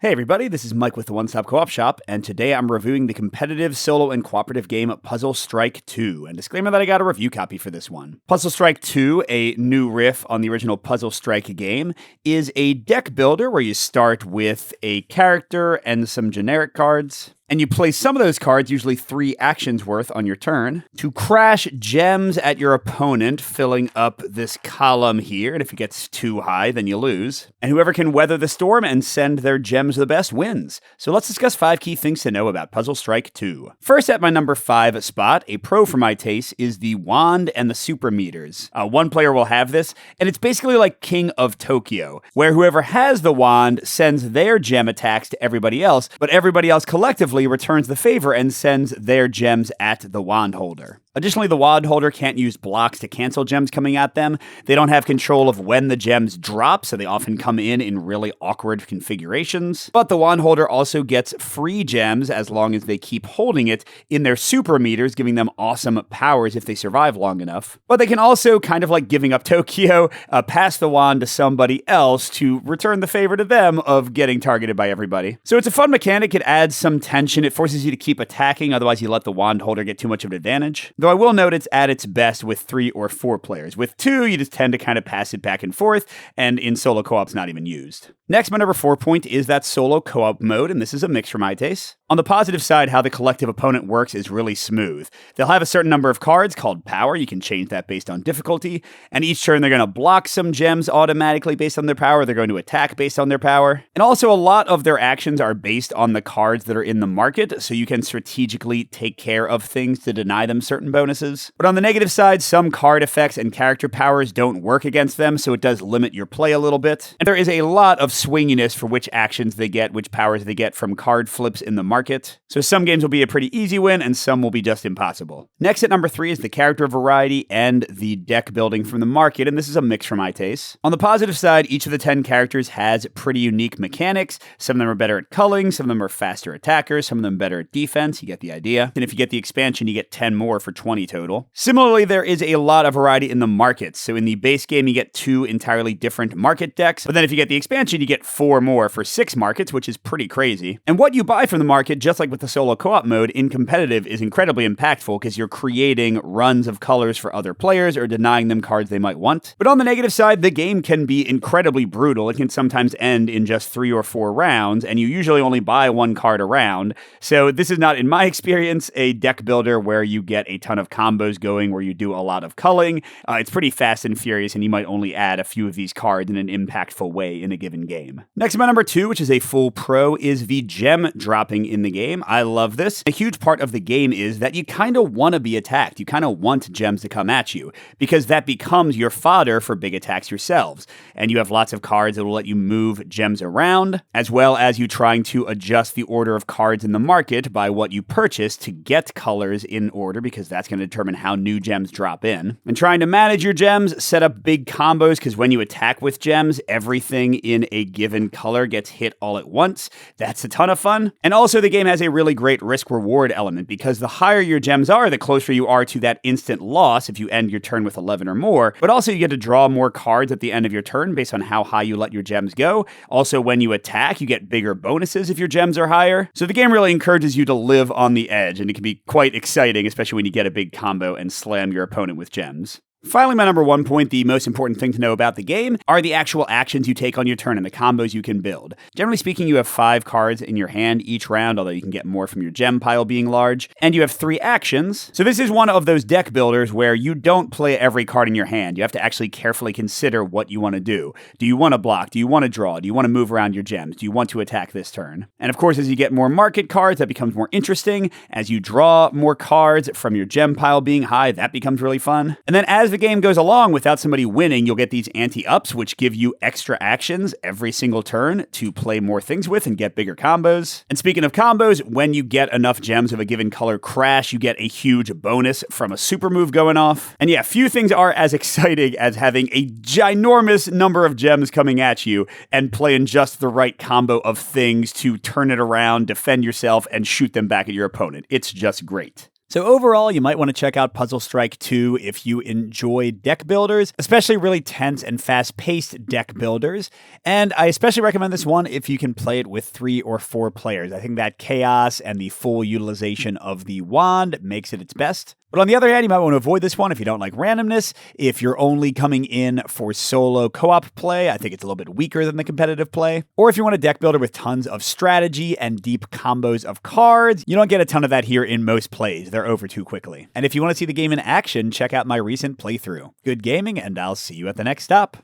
Hey everybody, this is Mike with the One Stop Co-op Shop, and today I'm reviewing the competitive, solo, and cooperative game Puzzle Strike 2. And disclaimer that I got a review copy for this one. Puzzle Strike 2, a new riff on the original Puzzle Strike game, is a deck builder where you start with a character and some generic cards. And you place some of those cards, usually 3 actions worth on your turn, to crash gems at your opponent, filling up this column here. And if it gets too high, then you lose. And whoever can weather the storm and send their gems the best wins. So let's discuss 5 key things to know about Puzzle Strike 2. First, at my number 5 spot, a pro for my taste, is the wand and the super meters. One player will have this, and it's basically like King of Tokyo, where whoever has the wand sends their gem attacks to everybody else, but everybody else collectively returns the favor and sends their gems at the wand holder. Additionally, the wand holder can't use blocks to cancel gems coming at them. They don't have control of when the gems drop, so they often come in really awkward configurations. But the wand holder also gets free gems as long as they keep holding it in their super meters, giving them awesome powers if they survive long enough. But they can also, kind of like giving up Tokyo, pass the wand to somebody else to return the favor to them of getting targeted by everybody. So it's a fun mechanic. It adds some tension. It forces you to keep attacking, otherwise you let the wand holder get too much of an advantage. Though I will note it's at its best with 3 or 4 players. With 2, you just tend to kind of pass it back and forth, and in solo co-op, it's not even used. Next, my number 4 point is that solo co-op mode, and this is a mix for my taste. On the positive side, how the collective opponent works is really smooth. They'll have a certain number of cards called power. You can change that based on difficulty, and each turn they're going to block some gems automatically based on their power. They're going to attack based on their power. And also, a lot of their actions are based on the cards that are in the market, so you can strategically take care of things to deny them certain bonuses. But on the negative side, some card effects and character powers don't work against them, so it does limit your play a little bit. And there is a lot of swinginess for which actions they get, which powers they get from card flips in the market. So some games will be a pretty easy win, and some will be just impossible. Next at number 3 is the character variety and the deck building from the market, and this is a mix for my taste. On the positive side, each of the 10 characters has pretty unique mechanics. Some of them are better at culling, some of them are faster attackers, some of them better at defense. You get the idea. And if you get the expansion, you get 10 more for 20 total. Similarly, there is a lot of variety in the markets. So in the base game, you get 2 entirely different market decks, but then if you get the expansion, you get 4 more for 6 markets, which is pretty crazy. And what you buy from the market, just like with the solo co-op mode, in competitive is incredibly impactful because you're creating runs of colors for other players or denying them cards they might want. But on the negative side, the game can be incredibly brutal. It can sometimes end in just 3 or 4 rounds, and you usually only buy 1 card a round. So this is not, in my experience, a deck builder where you get a ton of combos going, where you do a lot of culling. It's pretty fast and furious, and you might only add a few of these cards in an impactful way in a given game. Next, my number 2, which is a full pro, is the gem dropping in the game. I love this. A huge part of the game is that you kind of want to be attacked. You kind of want gems to come at you, because that becomes your fodder for big attacks yourselves. And you have lots of cards that will let you move gems around, as well as you trying to adjust the order of cards in the market by what you purchase to get colors in order, because that's going to determine how new gems drop in. And trying to manage your gems, set up big combos, because when you attack with gems, everything in a given color gets hit all at once. That's a ton of fun. And also, the game has a really great risk-reward element, because the higher your gems are, the closer you are to that instant loss if you end your turn with 11 or more. But also, you get to draw more cards at the end of your turn based on how high you let your gems go. Also, when you attack, you get bigger bonuses if your gems are higher. So the game really encourages you to live on the edge, and it can be quite exciting, especially when you get a big combo and slam your opponent with gems. Finally, my number 1 point, the most important thing to know about the game, are the actual actions you take on your turn and the combos you can build. Generally speaking, you have 5 cards in your hand each round, although you can get more from your gem pile being large, and you have 3 actions. So this is one of those deck builders where you don't play every card in your hand. You have to actually carefully consider what you want to do. Do you want to block? Do you want to draw? Do you want to move around your gems? Do you want to attack this turn? And of course, as you get more market cards, that becomes more interesting. As you draw more cards from your gem pile being high, that becomes really fun. And then as the game goes along, without somebody winning, you'll get these anti-ups, which give you extra actions every single turn to play more things with and get bigger combos. And speaking of combos, when you get enough gems of a given color crash, you get a huge bonus from a super move going off. And yeah, few things are as exciting as having a ginormous number of gems coming at you and playing just the right combo of things to turn it around, defend yourself, and shoot them back at your opponent. It's just great. So overall, you might want to check out Puzzle Strike 2 if you enjoy deck builders, especially really tense and fast-paced deck builders. And I especially recommend this one if you can play it with 3 or 4 players. I think that chaos and the full utilization of the wand makes it its best. But on the other hand, you might want to avoid this one if you don't like randomness. If you're only coming in for solo co-op play, I think it's a little bit weaker than the competitive play. Or if you want a deck builder with tons of strategy and deep combos of cards, you don't get a ton of that here in most plays. They're over too quickly. And if you want to see the game in action, check out my recent playthrough. Good gaming, and I'll see you at the next stop.